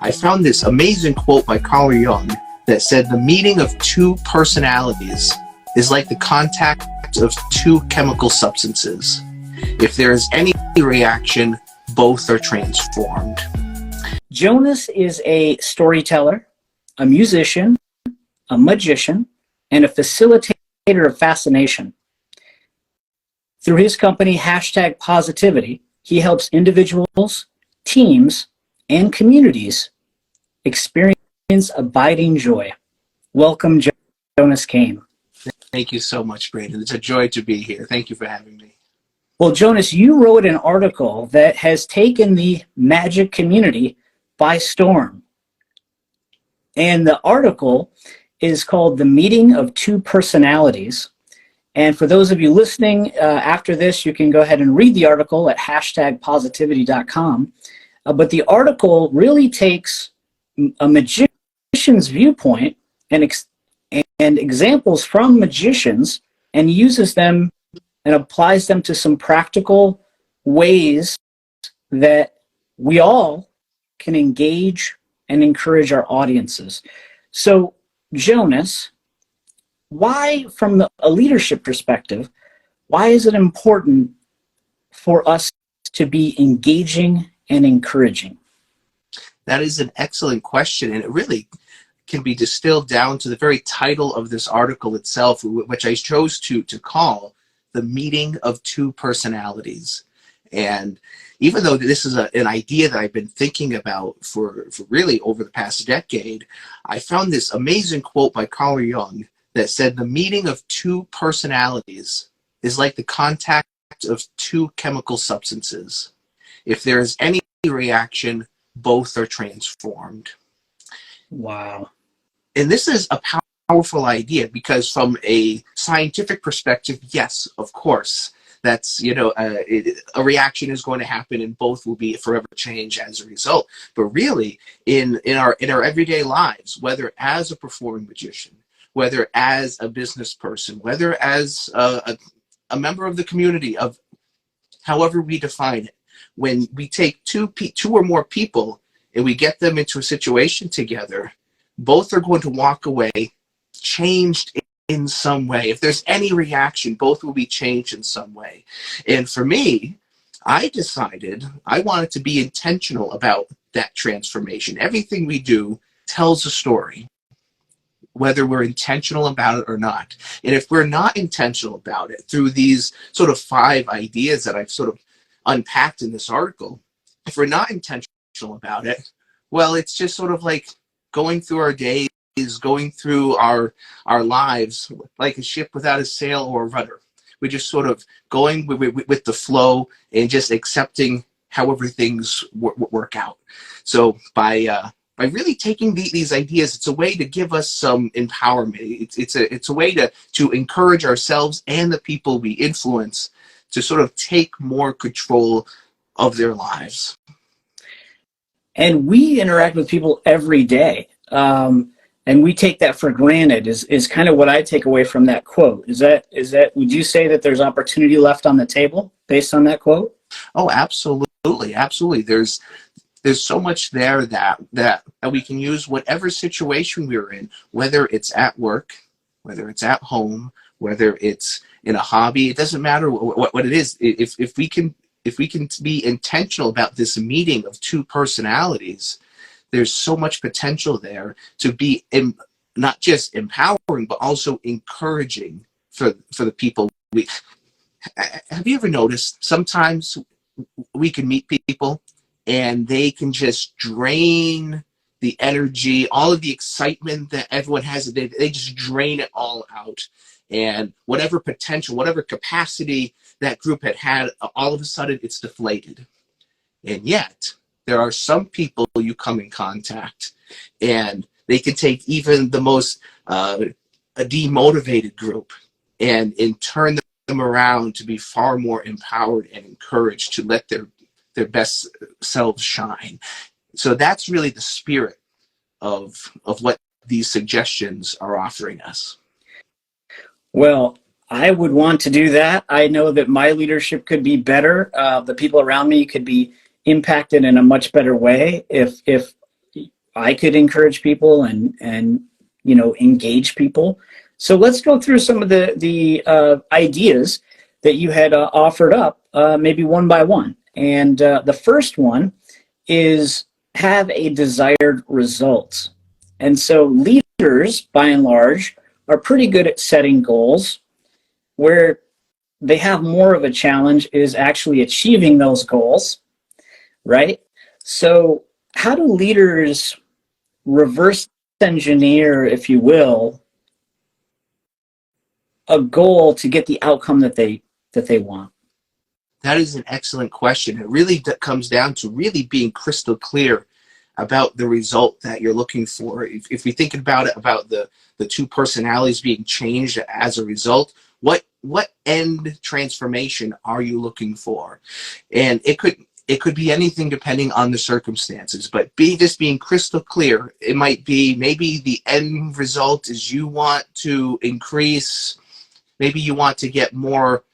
I found this amazing quote by Carl Jung that said, the meeting of two personalities is like the contact of two chemical substances. If there is any reaction, both are transformed. Jonas is a storyteller, a musician, a magician, and a facilitator of Fascination. Through his company, #Positivity, he helps individuals, teams, and communities experience abiding joy. Welcome, Jonas Cain. Thank you so much, Braden. It's a joy to be here. Thank you for having me. Well, Jonas, you wrote an article that has taken the magic community by storm. And the article is called The Meeting of Two Personalities. And for those of you listening, after this, you can go ahead and read the article at #positivity.com. But the article really takes a magician's viewpoint and examples from magicians and uses them and applies them to some practical ways that we all can engage and encourage our audiences. So, Jonas, why, from a leadership perspective, why is it important for us to be engaging and encouraging? That is an excellent question, and it really can be distilled down to the very title of this article itself, which I chose to call The Meeting of Two Personalities. And even though this is an idea that I've been thinking about for really over the past decade, I found this amazing quote by Carl Jung that said, the meeting of two personalities is like the contact of two chemical substances. If there is any reaction, both are transformed. Wow. And this is a powerful idea because from a scientific perspective, yes, of course, that's, a reaction is going to happen and both will be forever changed as a result. But really, in our everyday lives, whether as a performing magician, whether as a business person, whether as a member of the community, of however we define it, when we take two or more people and we get them into a situation together, both are going to walk away changed in some way. If there's any reaction, both will be changed in some way. And for me, I decided I wanted to be intentional about that transformation. Everything we do tells a story, whether we're intentional about it or not. And if we're not intentional about it, through these sort of 5 ideas that I've sort of unpacked in this article, if we're not intentional about it, well, it's just sort of like going through our days, going through our lives like a ship without a sail or a rudder. We're just sort of going with the flow and just accepting however things work out. So by really taking these ideas, it's a way to give us some empowerment. It's a way to encourage ourselves and the people we influence to sort of take more control of their lives. And we interact with people every day. And we take that for granted is kind of what I take away from that quote. Is that, would you say that there's opportunity left on the table based on that quote? Oh, absolutely. Absolutely. There's so much there that we can use whatever situation we're in, whether it's at work, whether it's at home, whether it's in a hobby. It doesn't matter what it is. If we can be intentional about this meeting of two personalities, there's so much potential there to be not just empowering, but also encouraging for the people. Have you ever noticed sometimes we can meet people and they can just drain the energy, all of the excitement that everyone has, they just drain it all out. And whatever potential, whatever capacity that group had, all of a sudden it's deflated. And yet, there are some people you come in contact and they can take even the most a demotivated group and turn them around to be far more empowered and encouraged to let their best selves shine. So that's really the spirit of what these suggestions are offering us. Well, I would want to do that. I know that my leadership could be better. The people around me could be impacted in a much better way if I could encourage people and engage people. So let's go through some of the ideas that you had offered up, maybe one by one. And the first one is have a desired result. And so leaders, by and large, are pretty good at setting goals. Where they have more of a challenge is actually achieving those goals, right? So how do leaders reverse engineer, if you will, a goal to get the outcome that they want? That is an excellent question. It really comes down to really being crystal clear about the result that you're looking for. If we think about it, about the two personalities being changed as a result, what end transformation are you looking for? And it could be anything depending on the circumstances, but being crystal clear. It might be maybe the end result is you want to increase, maybe you want to get more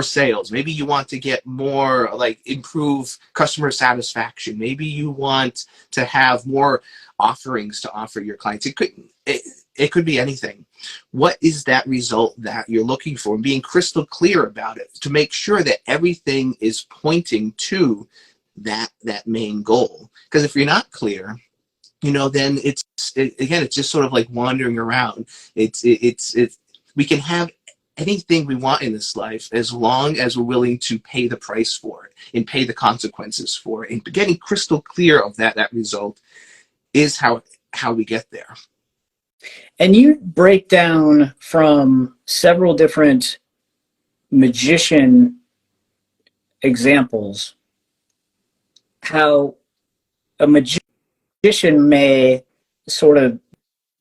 sales. Maybe you want to get more, like, improve customer satisfaction. Maybe you want to have more offerings to offer your clients. It could be anything. What is that result that you're looking for? And being crystal clear about it to make sure that everything is pointing to that main goal. Because if you're not clear, then it's just sort of like wandering around. We can have anything we want in this life as long as we're willing to pay the price for it and pay the consequences for it. And getting crystal clear of that result is how we get there. And you break down from several different magician examples how a magician may sort of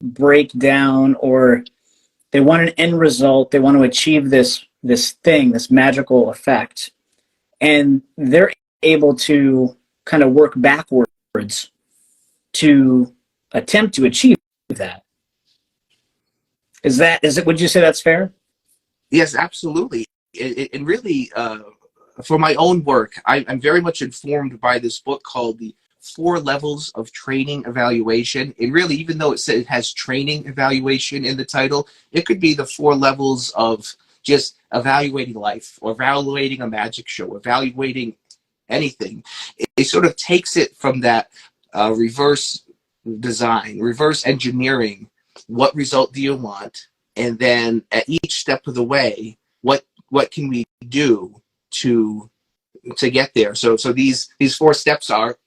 break down, or they want an end result, they want to achieve this thing, this magical effect, and they're able to kind of work backwards to attempt to achieve that. Is it? Would you say that's fair? Yes, absolutely. And really, for my own work, I'm very much informed by this book called The 4 Levels of Training Evaluation. And really, even though it has training evaluation in the title, it could be the 4 levels of just evaluating life, or evaluating a magic show, evaluating anything. It sort of takes it from that reverse design, reverse engineering. What result do you want? And then at each step of the way, what can we do to get there? So these 4 steps are: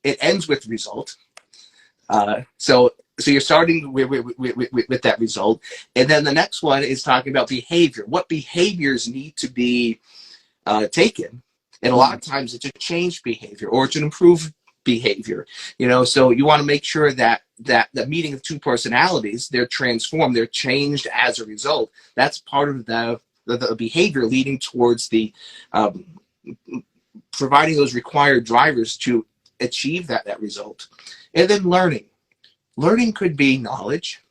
it ends with result. So you're starting with that result, and then the next one is talking about behavior. What behaviors need to be taken? And a lot of times it's a change behavior, or it's an improved behavior. So you want to make sure that the meeting of two personalities, they're transformed, they're changed as a result. That's part of the behavior leading towards the providing those required drivers to achieve that result. And then learning could be knowledge,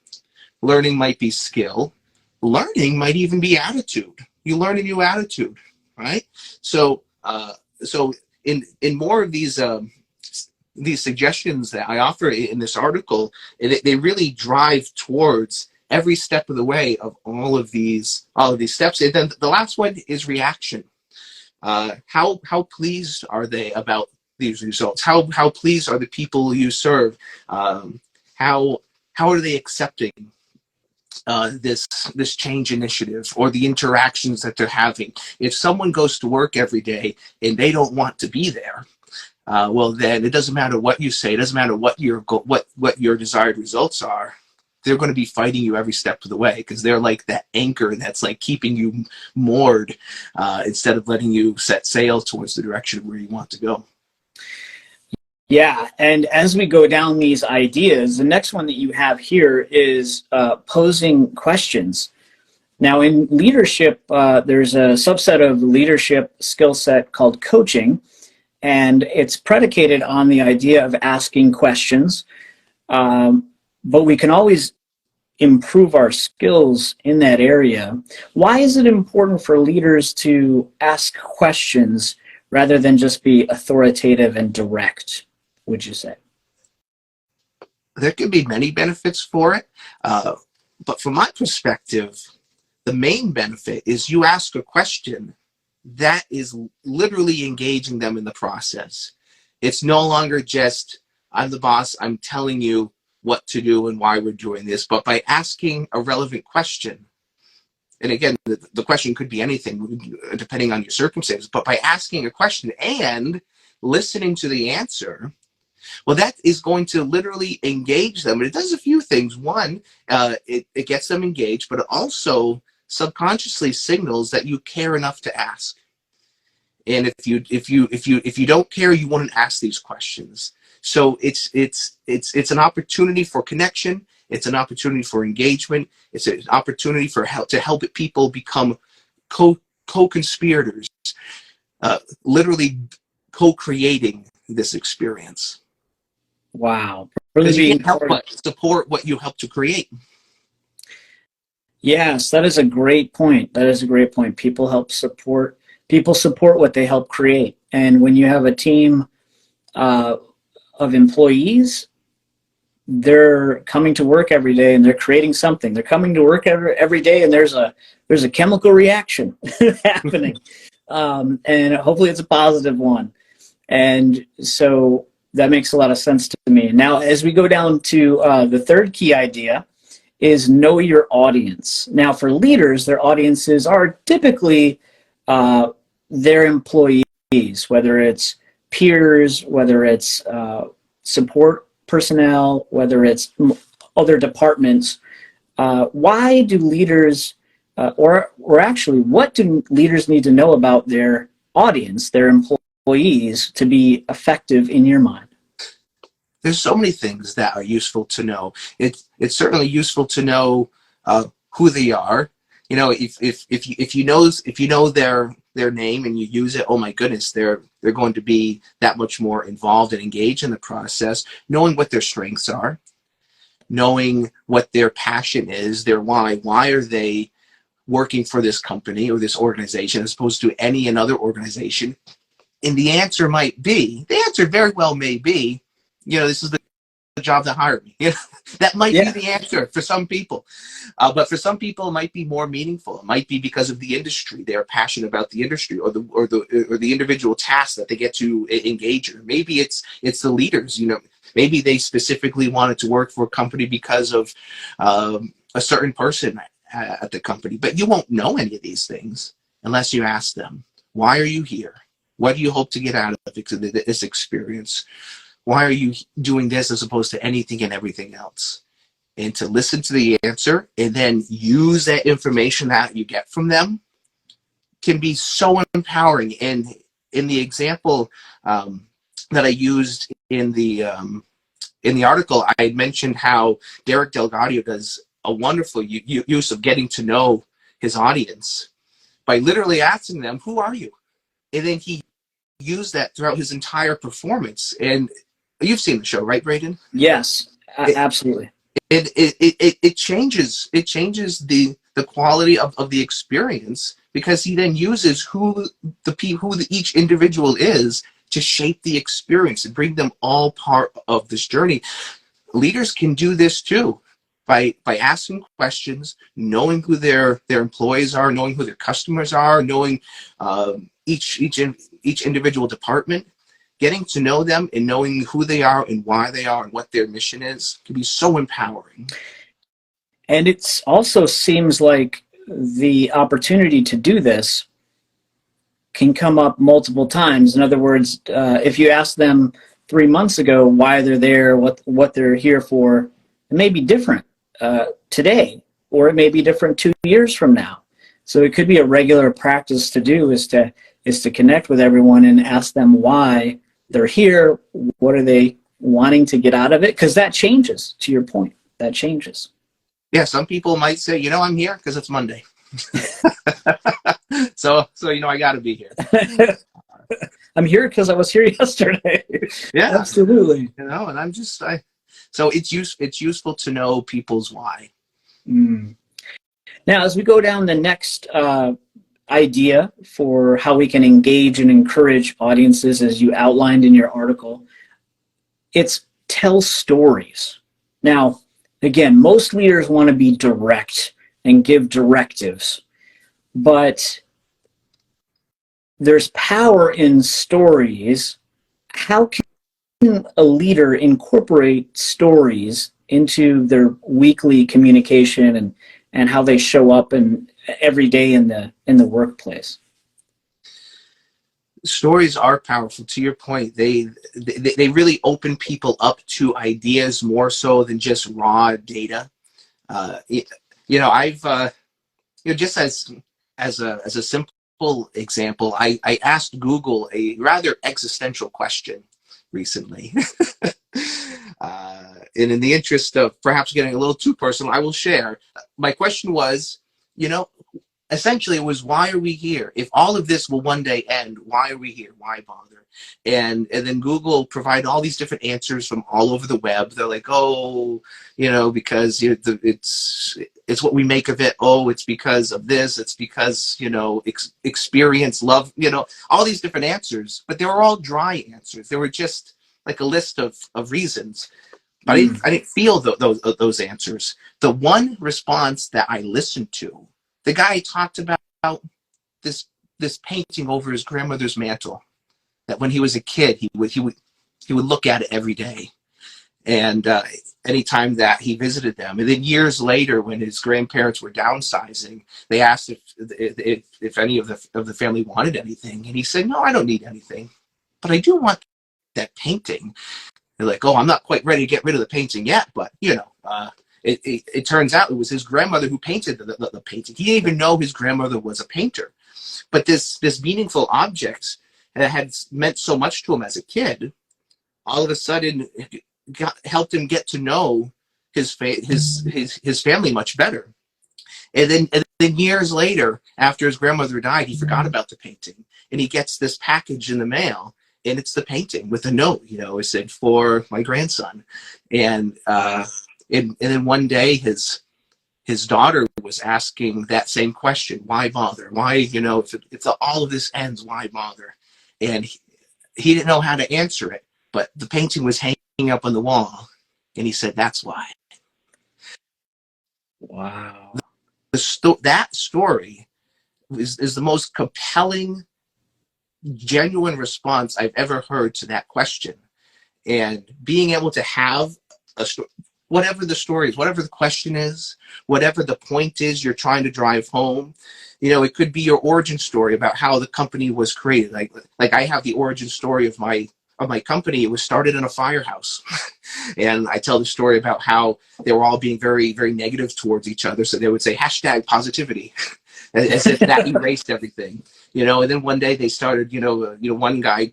learning might be skill, learning might even be attitude. You learn a new attitude, right? So in more of these suggestions that I offer in this article, they really drive towards every step of the way of all of these steps. And then the last one is reaction. How pleased are they about these results? How pleased are the people you serve? How are they accepting this change initiative, or the interactions that they're having? If someone goes to work every day and they don't want to be there, well, then it doesn't matter what you say. It doesn't matter what your desired results are. They're going to be fighting you every step of the way, because they're like that anchor that's like keeping you moored instead of letting you set sail towards the direction of where you want to go. Yeah, and as we go down these ideas, the next one that you have here is posing questions. Now, in leadership, there's a subset of leadership skill set called coaching, and it's predicated on the idea of asking questions. But we can always improve our skills in that area. Why is it important for leaders to ask questions rather than just be authoritative and direct, would you say? There could be many benefits for it. But from my perspective, the main benefit is you ask a question that is literally engaging them in the process. It's no longer just, I'm the boss, I'm telling you what to do and why we're doing this, but by asking a relevant question, and again, the question could be anything depending on your circumstances, but by asking a question and listening to the answer, well, that is going to literally engage them. And it does a few things. One, it gets them engaged, but it also subconsciously signals that you care enough to ask. And if you don't care, you wouldn't ask these questions. So it's an opportunity for connection. It's an opportunity for engagement. It's an opportunity for help people become co-conspirators, literally co-creating this experience. Wow. Really Because you being can't help but support what you help to create. Yes, that is a great point. That is a great point. People support what they help create. And when you have a team of employees, they're coming to work every day and they're creating something. They're coming to work every day and there's a chemical reaction happening. And hopefully it's a positive one. And so that makes a lot of sense to me. Now, as we go down to the third key idea, is know your audience. Now, for leaders, their audiences are typically their employees, whether it's peers, whether it's support personnel, whether it's other departments. Why do leaders, or actually, what do leaders need to know about their audience, their employees, to be effective in your mind? There's so many things that are useful to know. It's certainly useful to know who they are. You know, if you know their name and you use it, oh my goodness, they're going to be that much more involved and engaged in the process. Knowing what their strengths are, knowing what their passion is, their why. Why are they working for this company or this organization as opposed to any another organization? And the answer very well may be, this is the job that hired me. That might be the answer for some people. But for some people, it might be more meaningful. It might be because of the industry. They're passionate about the industry or the individual tasks that they get to engage in. Maybe it's the leaders. Maybe they specifically wanted to work for a company because of a certain person at the company. But you won't know any of these things unless you ask them, why are you here? What do you hope to get out of this experience? Why are you doing this as opposed to anything and everything else? And to listen to the answer and then use that information that you get from them can be so empowering. And in the example that I used in the article, I had mentioned how Derek Delgadio does a wonderful use of getting to know his audience by literally asking them, who are you? And then he used that throughout his entire performance. And you've seen the show, right, Braden? Yes, absolutely. It changes the quality of the experience, because he then uses who each individual is to shape the experience and bring them all part of this journey. Leaders can do this too by asking questions, knowing who their employees are, knowing who their customers are, knowing each individual department. Getting to know them and knowing who they are and why they are and what their mission is can be so empowering. And it also seems like the opportunity to do this can come up multiple times. In other words, if you ask them 3 months ago why they're there, what they're here for, it may be different today, or it may be different 2 years from now. So it could be a regular practice to do is to connect with everyone and ask them why they're here. What are they wanting to get out of it? Because that changes, to your point. That changes. Yeah, some people might say, I'm here because it's Monday. so I got to be here. I'm here because I was here yesterday. Yeah, absolutely. And I'm just so it's useful to know people's why. Now, as we go down the next idea for how we can engage and encourage audiences, as you outlined in your article, it's tell stories. Now, again, most leaders want to be direct and give directives, but there's power in stories. How can a leader incorporate stories into their weekly communication and how they show up in every day in the workplace? Stories are powerful. To your point, they really open people up to ideas more so than just raw data. You know, I've just as a simple example, I asked Google a rather existential question recently. And in the interest of perhaps getting a little too personal, I will share. My question was, you know, essentially it was, why are we here? If all of this will one day end, why are we here? Why bother? And then Google provided all these different answers from all over the web. They're like, oh, you know, because it's what we make of it. Oh, it's because of this. It's because, you know, experience, love, you know, all these different answers. But they were all dry answers. They were just like a list of reasons. But I didn't feel those answers. The one response that I listened to, the guy talked about this this painting over his grandmother's mantle. That when he was a kid, he would look at it every day, and anytime that he visited them. And then years later, when his grandparents were downsizing, they asked if any of the family wanted anything, and he said, "No, I don't need anything, but I do want that painting." They're like, "Oh, I'm not quite ready to get rid of the painting yet, but you know." It turns out it was his grandmother who painted the painting. He didn't even know his grandmother was a painter. But this meaningful object that had meant so much to him as a kid, all of a sudden helped him get to know his family much better. And then years later, after his grandmother died, he forgot about the painting, and he gets this package in the mail, and it's the painting with a note. You know, it said, "For my grandson," and and then one day his daughter was asking that same question: "Why bother? Why, you know, if all of this ends, why bother?" And he didn't know how to answer it, but the painting was hanging up on the wall, and he said, "That's why." Wow. That story is the most compelling, genuine response I've ever heard to that question. And being able to have a story, whatever the story is, whatever the question is, whatever the point is you're trying to drive home, you know, it could be your origin story about how the company was created. Like I have the origin story of my company. It was started in a firehouse. And I tell the story about how they were all being very, very negative towards each other. So they would say #positivity as if that erased everything, you know. And then one day they started, one guy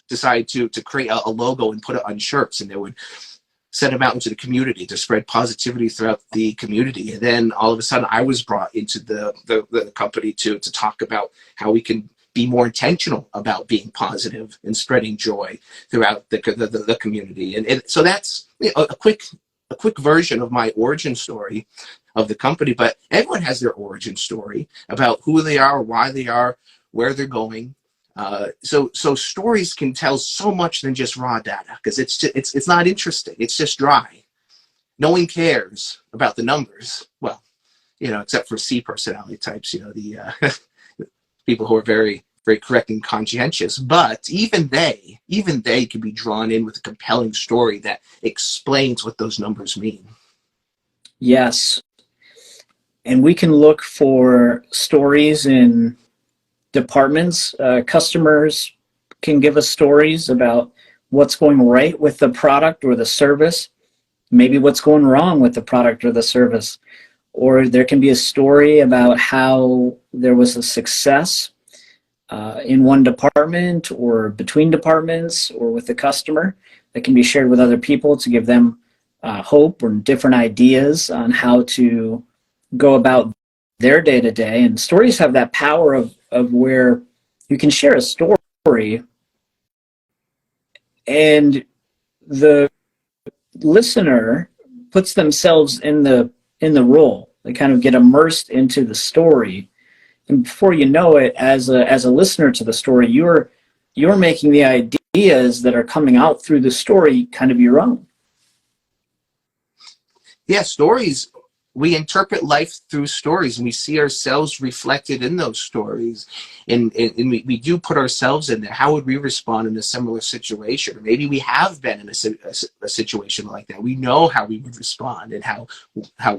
decided to create a logo and put it on shirts, and they would send them out into the community to spread positivity throughout the community. And then all of a sudden I was brought into the company to talk about how we can be more intentional about being positive and spreading joy throughout the community. And so that's a quick version of my origin story of the company. But everyone has their origin story about who they are, why they are, where they're going. So stories can tell so much than just raw data, because it's not interesting. It's just dry. No one cares about the numbers. Well, except for C personality types, the people who are very, very correct and conscientious. But even they can be drawn in with a compelling story that explains what those numbers mean. Yes. And we can look for stories in departments. Customers can give us stories about what's going right with the product or the service, maybe what's going wrong with the product or the service. Or there can be a story about how there was a success in one department or between departments or with the customer that can be shared with other people to give them hope or different ideas on how to go about their day-to-day. And stories have that power of where you can share a story and the listener puts themselves in the role. They kind of get immersed into the story, and before you know it, as a listener to the story, you're making the ideas that are coming out through the story kind of your own. Yeah, stories. We interpret life through stories, and we see ourselves reflected in those stories. And we do put ourselves in there. How would we respond in a similar situation? Or maybe we have been in a situation like that. We know how we would respond and how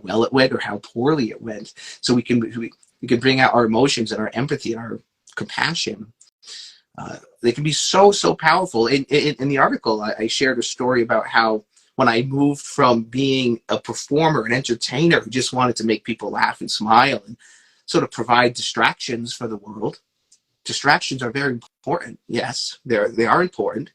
well it went or how poorly it went. So we can bring out our emotions and our empathy and our compassion. They can be so powerful. In the article, I shared a story about how when I moved from being a performer, an entertainer who just wanted to make people laugh and smile and sort of provide distractions for the world. Distractions are very important. Yes, they are important.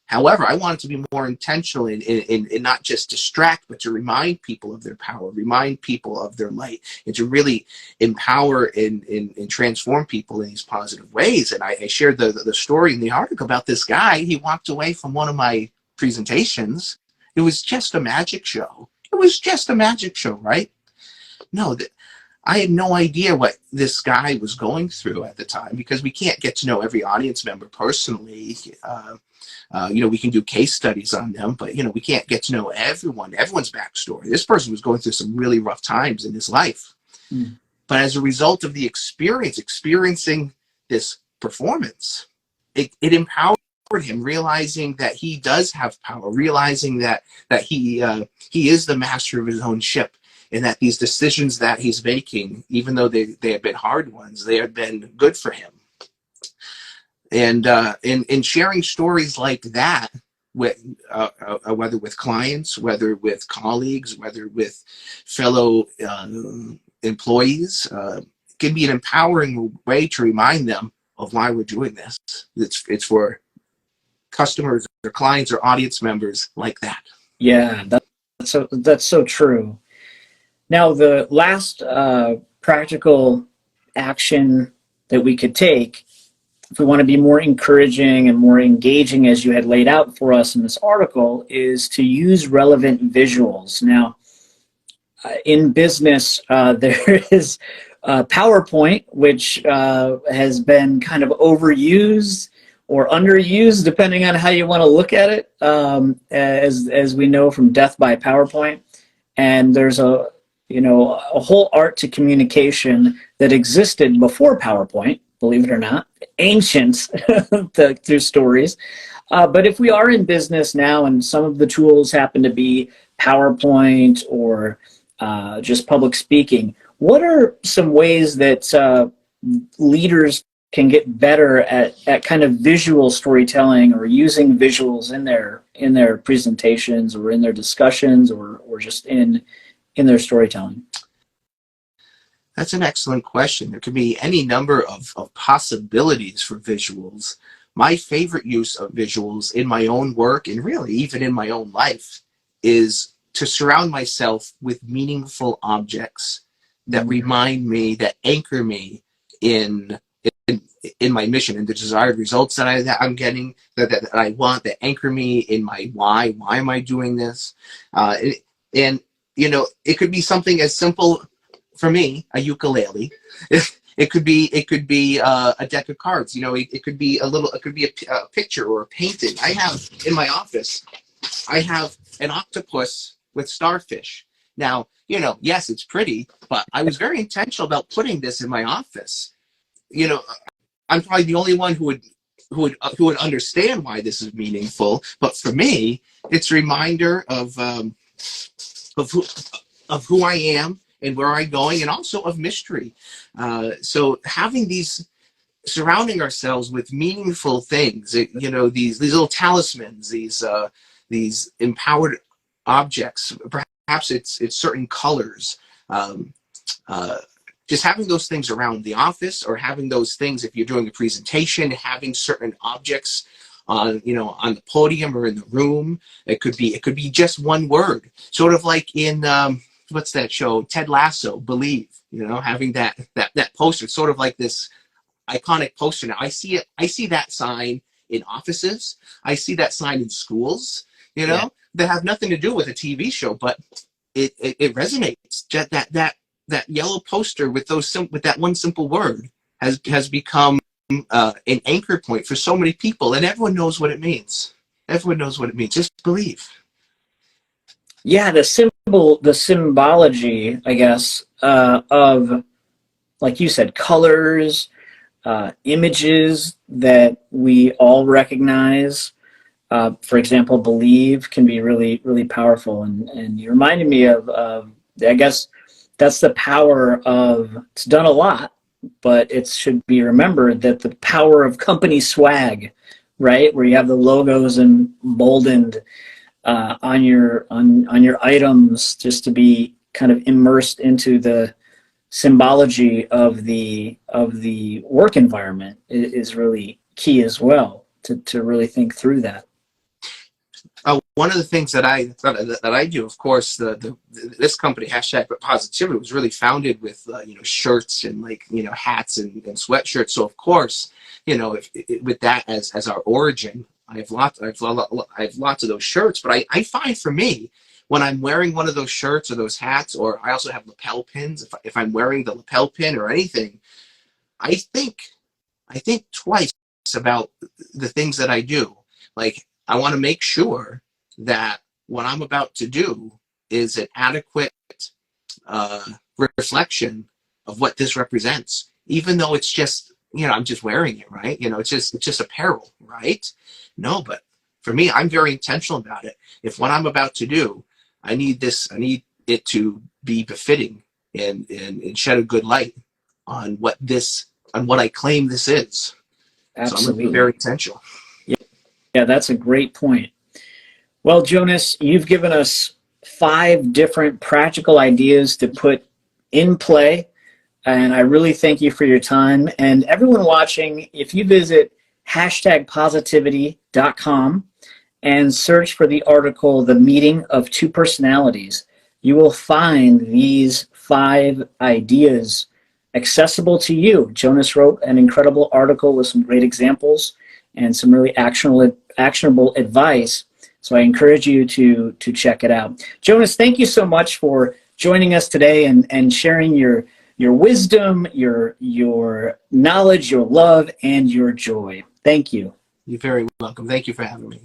However, I wanted to be more intentional in not just distract, but to remind people of their power, remind people of their light, and to really empower and transform people in these positive ways. And I shared the story in the article about this guy. He walked away from one of my presentations. It was just a magic show. It was just a magic show, right? No, I had no idea what this guy was going through at the time, because we can't get to know every audience member personally. We can do case studies on them, but we can't get to know everyone's backstory. This person was going through some really rough times in his life. Mm. But as a result of the experiencing this performance, it empowered him, realizing that he does have power, realizing that he is the master of his own ship, and that these decisions that he's making, even though they have been hard ones, they have been good for him. And in sharing stories like that, with whether with clients, whether with colleagues, whether with fellow employees, can be an empowering way to remind them of why we're doing this. It's for customers or clients or audience members like that. Yeah, that's so true. Now, the last practical action that we could take, if we want to be more encouraging and more engaging, as you had laid out for us in this article, is to use relevant visuals. Now, in business, there is PowerPoint, which has been kind of overused or underused, depending on how you want to look at it, as we know from Death by PowerPoint. And there's a whole art to communication that existed before PowerPoint, believe it or not, ancient through stories. But if we are in business now and some of the tools happen to be PowerPoint or just public speaking, what are some ways that leaders can get better at kind of visual storytelling or using visuals in their presentations or in their discussions or just in their storytelling? That's an excellent question. There could be any number of possibilities for visuals. My favorite use of visuals in my own work, and really even in my own life, is to surround myself with meaningful objects that remind me, that anchor me in my mission and the desired results that I'm getting, that I want, that anchor me in my why. Why am I doing this? And it could be something as simple, for me, a ukulele. It could be a deck of cards. It could be a picture or a painting. I have in my office, I have an octopus with starfish. Now, yes, it's pretty, but I was very intentional about putting this in my office. I'm probably the only one who would understand why this is meaningful. But for me, it's a reminder of who I am and where I'm going, and also of mystery. So surrounding ourselves with meaningful things, these little talismans, these empowered objects. Perhaps it's certain colors. Just having those things around the office, or having those things if you're doing a presentation, having certain objects on the podium or in the room. It could be just one word, sort of like in what's that show, Ted Lasso, Believe. Having that poster, sort of like this iconic poster. Now I see that sign in offices. I see that sign in schools. That have nothing to do with a TV show, but it resonates. That yellow poster with that one simple word has become an anchor point for so many people, and everyone knows what it means. Everyone knows what it means. Just believe. Yeah, the symbology, I guess, of, like you said, colors, images that we all recognize. For example, believe can be really, really powerful. And you reminded me of, I guess that's the power of, it's done a lot, but it should be remembered that the power of company swag, right? Where you have the logos emboldened on your items, just to be kind of immersed into the symbology of the work environment is really key as well to really think through that. One of the things that I do, of course, this company hashtag positivity was really founded with shirts and like hats and sweatshirts. So of course, with that as our origin, I have lots of those shirts. But I find for me, when I'm wearing one of those shirts or those hats, or I also have lapel pins. If I'm wearing the lapel pin or anything, I think I think twice about the things that I do. Like, I want to make sure that what I'm about to do is an adequate uh, reflection of what this represents, even though it's just, I'm just wearing it, right? It's just apparel, right? No, but for me, I'm very intentional about it. If what I'm about to do, I need it to be befitting and shed a good light on what I claim this is. So I'm going to be very Absolutely. intentional. Yeah, that's a great point. Well, Jonas, you've given us 5 different practical ideas to put in play, and I really thank you for your time. And everyone watching, if you visit hashtagpositivity.com and search for the article, The Meeting of Two Personalities, you will find these 5 ideas accessible to you. Jonas wrote an incredible article with some great examples and some really actionable advice. So I encourage you to check it out. Jonas, thank you so much for joining us today and sharing your wisdom, your knowledge, your love, and your joy. Thank you. You're very welcome. Thank you for having me.